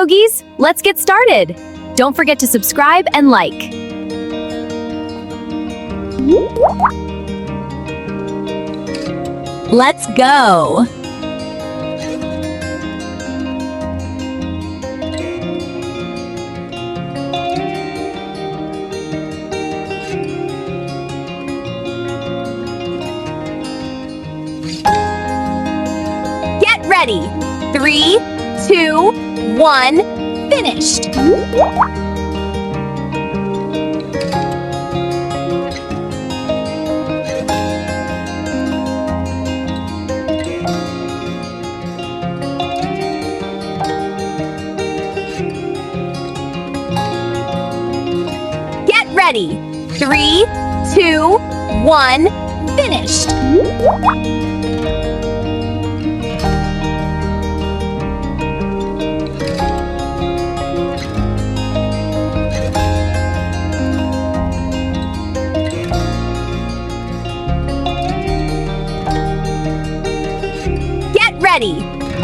yogis, let's get started. Don't forget to subscribe and like. Let's go. Get ready. 3, 2, 1, finished. Get ready. 3, 2, 1, finished. Ready.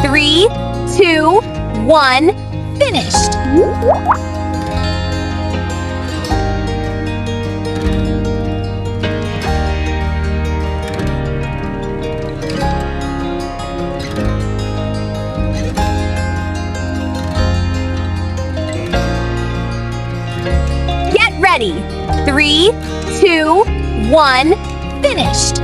3, 2, 1, finished. Get ready. 3, 2, 1, finished.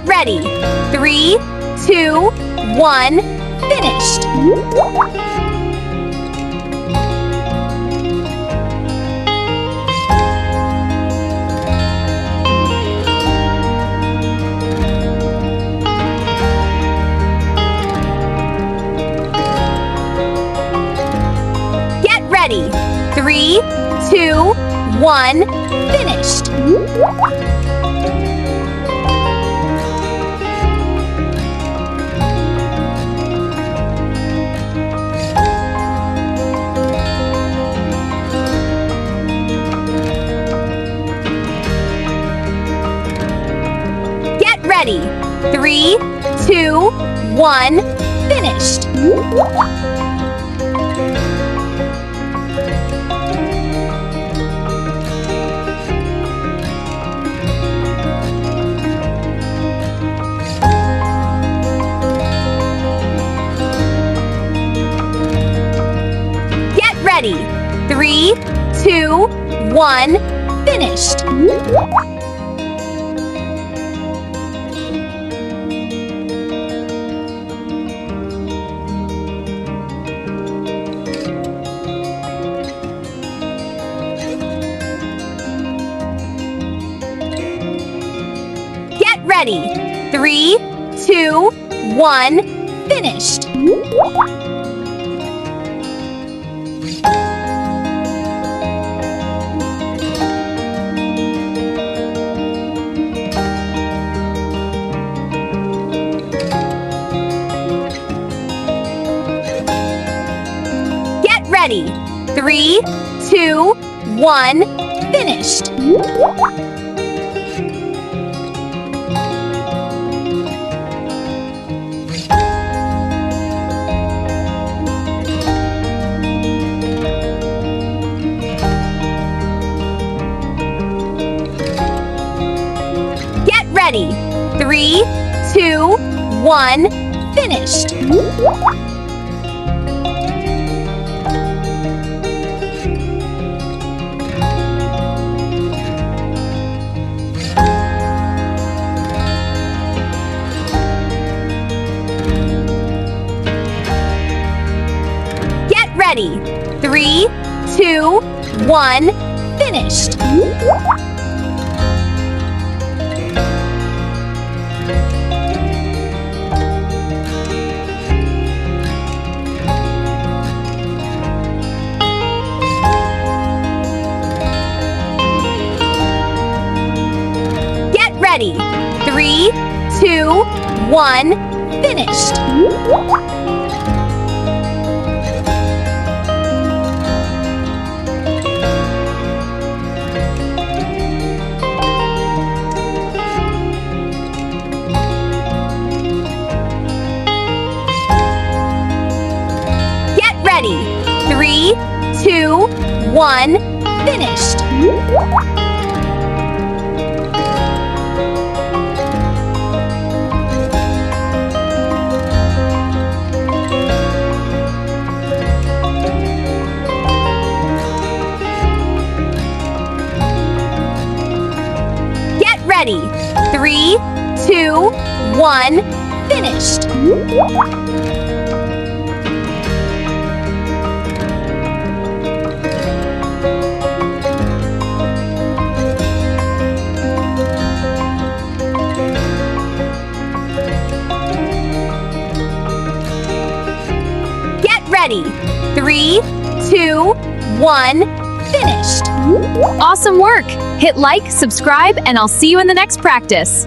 Ready. 3, 2, 1, finished. Get ready. 3, 2, 1, finished. Ready. 3, 2, 1, finished. Get ready. 3, 2, 1, finished. Ready. 3, 2, 1, finished. Get ready. 3, 2, 1, finished. Ready. 3, 2, 1, finished. Get ready. 3, 2, 1, finished. Ready. 3, 2, 1, finished. 2, 1, finished. Get ready. 3, 2, 1, finished. Get ready. 3, 2, 1, finished. Awesome work. Hit like, subscribe, and I'll see you in the next practice.